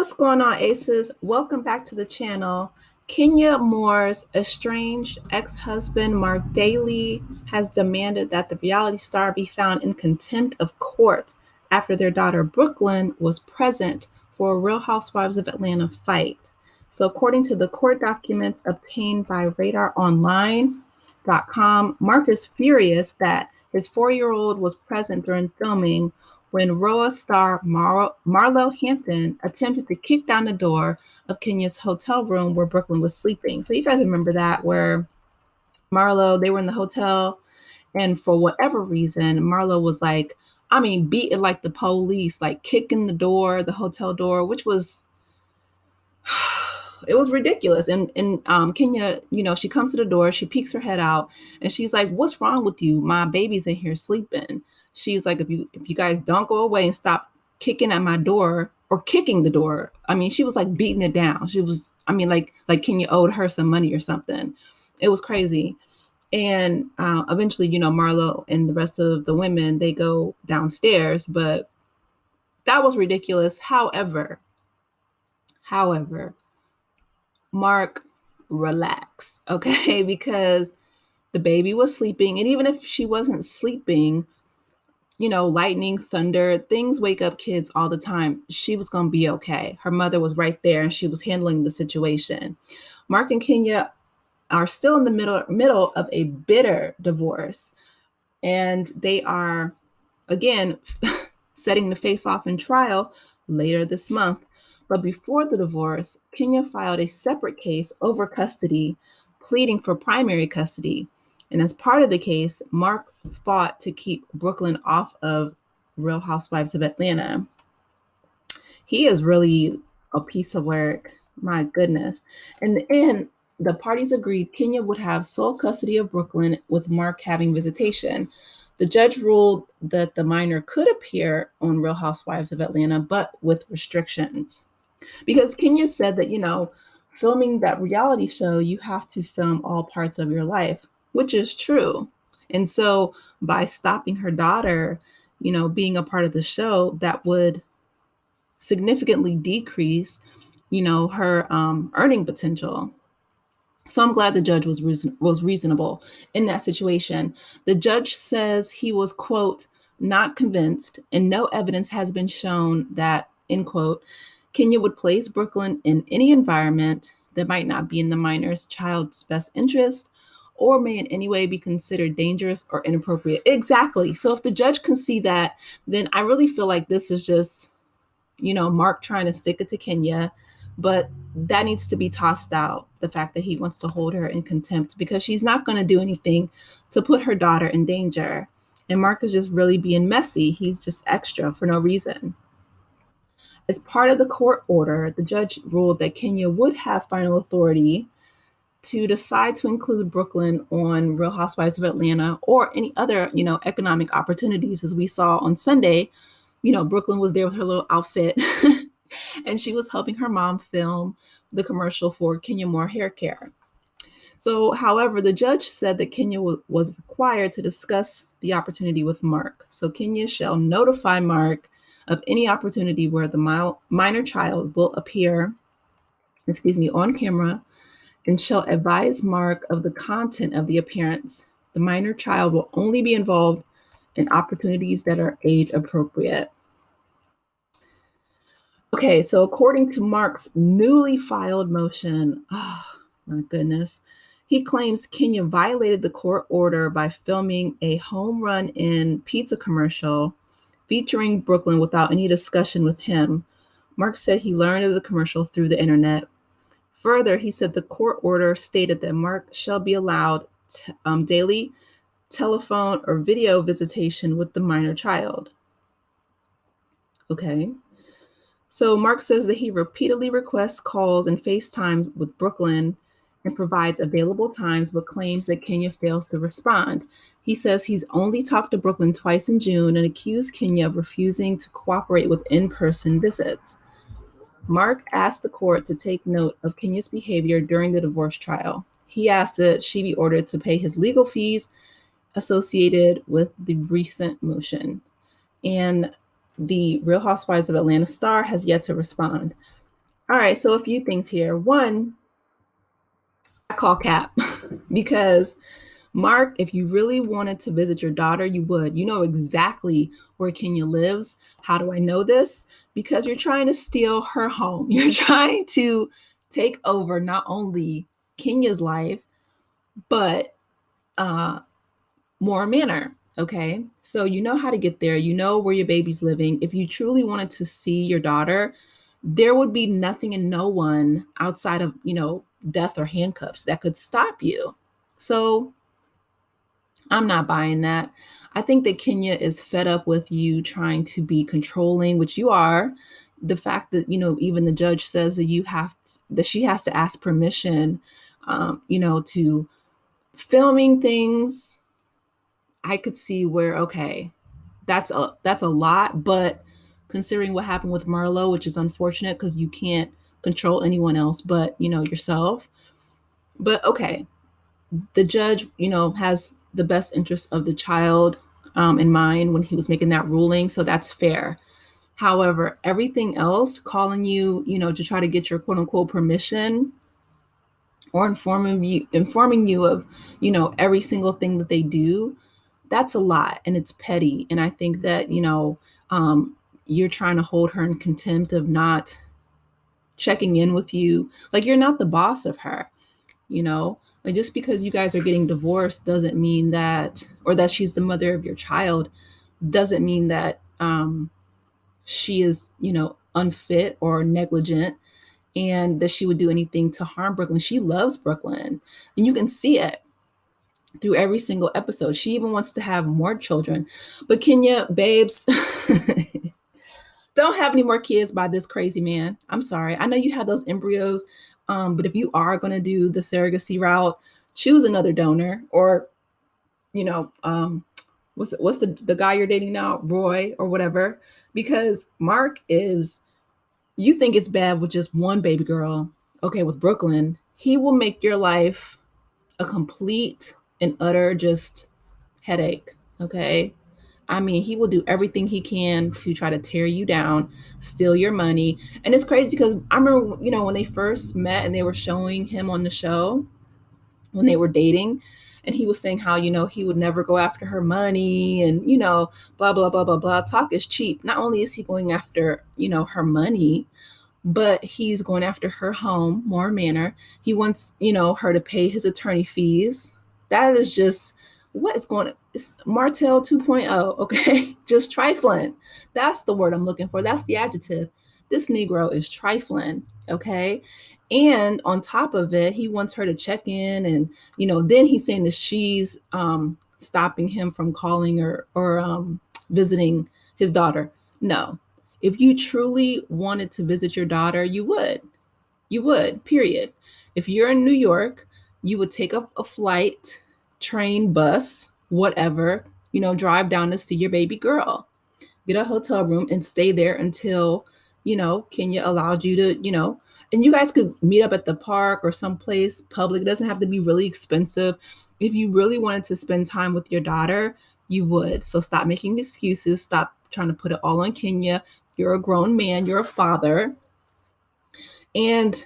What's going on, Aces? Welcome back to the channel. Kenya Moore's estranged ex-husband Marc Daly has demanded that the reality star be found in contempt of court after their daughter Brooklyn was present for a Real Housewives of Atlanta fight. So according to the court documents obtained by RadarOnline.com, Marc is furious that his 4-year-old was present during filming when RHOA star Marlo Hampton attempted to kick down the door of Kenya's hotel room where Brooklyn was sleeping. So you guys remember that, where they were in the hotel, and for whatever reason, Marlo was like, beating like the police, like kicking the hotel door, which was it was ridiculous. And Kenya, she comes to the door, she peeks her head out, and she's like, "What's wrong with you? My baby's in here sleeping." She's like, "If you guys don't go away and stop kicking at my door or kicking the door." She was like beating it down. She was, like Kenya owed her some money or something. It was crazy. And eventually, Marlo and the rest of the women, they go downstairs, but that was ridiculous. However, Marc, relax, okay? Because the baby was sleeping. And even if she wasn't sleeping, lightning, thunder, things wake up kids all the time. She was going to be okay. Her mother was right there and she was handling the situation. Marc and Kenya are still in the middle of a bitter divorce. And they are, again, setting to face off in trial later this month. But before the divorce, Kenya filed a separate case over custody, pleading for primary custody. And as part of the case, Marc fought to keep Brooklyn off of Real Housewives of Atlanta. He is really a piece of work. My goodness. In the end, the parties agreed Kenya would have sole custody of Brooklyn, with Marc having visitation. The judge ruled that the minor could appear on Real Housewives of Atlanta, but with restrictions. Because Kenya said that, filming that reality show, you have to film all parts of your life, which is true. And so by stopping her daughter, being a part of the show, that would significantly decrease, her earning potential. So I'm glad the judge was reasonable in that situation. The judge says he was, quote, not convinced, and no evidence has been shown that, end quote, Kenya would place Brooklyn in any environment that might not be in the minor's child's best interest or may in any way be considered dangerous or inappropriate. Exactly. So if the judge can see that, then I really feel like this is just, Marc trying to stick it to Kenya, but that needs to be tossed out. The fact that he wants to hold her in contempt, because she's not going to do anything to put her daughter in danger. And Marc is just really being messy. He's just extra for no reason. As part of the court order, the judge ruled that Kenya would have final authority to decide to include Brooklyn on Real Housewives of Atlanta or any other, economic opportunities. As we saw on Sunday, Brooklyn was there with her little outfit and she was helping her mom film the commercial for Kenya Moore hair care. So, however, the judge said that Kenya was required to discuss the opportunity with Marc. So Kenya shall notify Marc of any opportunity where the minor child will appear, on camera, and shall advise Marc of the content of the appearance. The minor child will only be involved in opportunities that are age appropriate. Okay, so according to Marc's newly filed motion, oh my goodness, he claims Kenya violated the court order by filming a home run in pizza commercial featuring Brooklyn without any discussion with him. Marc said he learned of the commercial through the internet. Further, he said the court order stated that Marc shall be allowed daily telephone or video visitation with the minor child. Okay. So Marc says that he repeatedly requests calls and FaceTime with Brooklyn and provides available times, but claims that Kenya fails to respond. He says he's only talked to Brooklyn twice in June and accused Kenya of refusing to cooperate with in-person visits. Marc asked the court to take note of Kenya's behavior during the divorce trial. He asked that she be ordered to pay his legal fees associated with the recent motion. And the Real Housewives of Atlanta star has yet to respond. All right, so a few things here. One, I call cap because Mark, if you really wanted to visit your daughter, you would. You know exactly where Kenya lives. How do I know this? Because you're trying to steal her home. You're trying to take over not only Kenya's life, but uh, Moore Manor. Okay. So you know how to get there. You know where your baby's living. If you truly wanted to see your daughter, there would be nothing and no one outside of, death or handcuffs that could stop you. So I'm not buying that. I think that Kenya is fed up with you trying to be controlling, which you are. The fact that, even the judge says that that she has to ask permission, to filming things. I could see where, okay, that's a lot, but considering what happened with Marlo, which is unfortunate because you can't control anyone else but, yourself. But okay, the judge, has the best interest of the child in mind when he was making that ruling. So that's fair. However, everything else, calling you, to try to get your quote unquote permission or informing you of, every single thing that they do, that's a lot and it's petty. And I think that, you're trying to hold her in contempt of not checking in with you. Like you're not the boss of her, you know? Like just because you guys are getting divorced doesn't mean that, or that she's the mother of your child, doesn't mean that she is, unfit or negligent and that she would do anything to harm Brooklyn. She loves Brooklyn and you can see it through every single episode. She even wants to have more children. But Kenya, babes, don't have any more kids by this crazy man. I'm sorry. I know you have those embryos, but if you are going to do the surrogacy route, choose another donor or, what's the guy you're dating now, Roy or whatever, because Mark is, you think it's bad with just one baby girl. Okay, with Brooklyn, he will make your life a complete and utter just headache. Okay. I mean, he will do everything he can to try to tear you down, steal your money. And it's crazy because I remember, when they first met and they were showing him on the show when they were dating, and he was saying how, he would never go after her money and, blah, blah, blah, blah, blah. Talk is cheap. Not only is he going after, her money, but he's going after her home, Moore Manor. He wants, her to pay his attorney fees. That is just what is going on. It's Martell 2.0, okay? Just trifling. That's the word I'm looking for. That's the adjective. This Negro is trifling, okay? And on top of it, he wants her to check in and, then he's saying that she's stopping him from calling or visiting his daughter. No, if you truly wanted to visit your daughter, you would. You would, period. If you're in New York, you would take a flight, train, bus, whatever, drive down to see your baby girl, get a hotel room and stay there until, Kenya allowed you to, and you guys could meet up at the park or someplace public. It doesn't have to be really expensive. If you really wanted to spend time with your daughter, you would. So stop making excuses. Stop trying to put it all on Kenya. You're a grown man, you're a father, and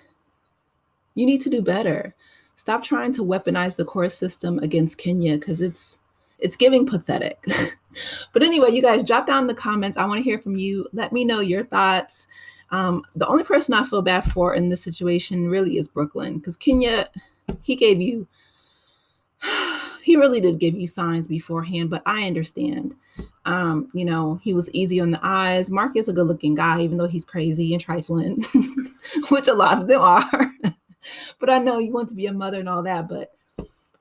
you need to do better. Stop trying to weaponize the court system against Kenya because it's giving pathetic. But anyway, you guys drop down in the comments. I want to hear from you. Let me know your thoughts. The only person I feel bad for in this situation really is Brooklyn, because Kenya, he really did give you signs beforehand, but I understand. He was easy on the eyes. Mark is a good looking guy, even though he's crazy and trifling, which a lot of them are. But I know you want to be a mother and all that. But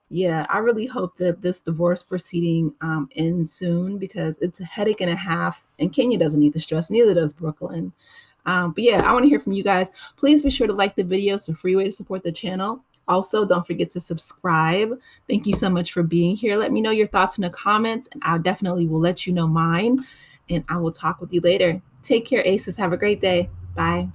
yeah, I really hope that this divorce proceeding ends soon because it's a headache and a half. And Kenya doesn't need the stress. Neither does Brooklyn. But yeah, I want to hear from you guys. Please be sure to like the video. It's a free way to support the channel. Also, don't forget to subscribe. Thank you so much for being here. Let me know your thoughts in the comments, and I definitely will let you know mine. And I will talk with you later. Take care, Aces. Have a great day. Bye.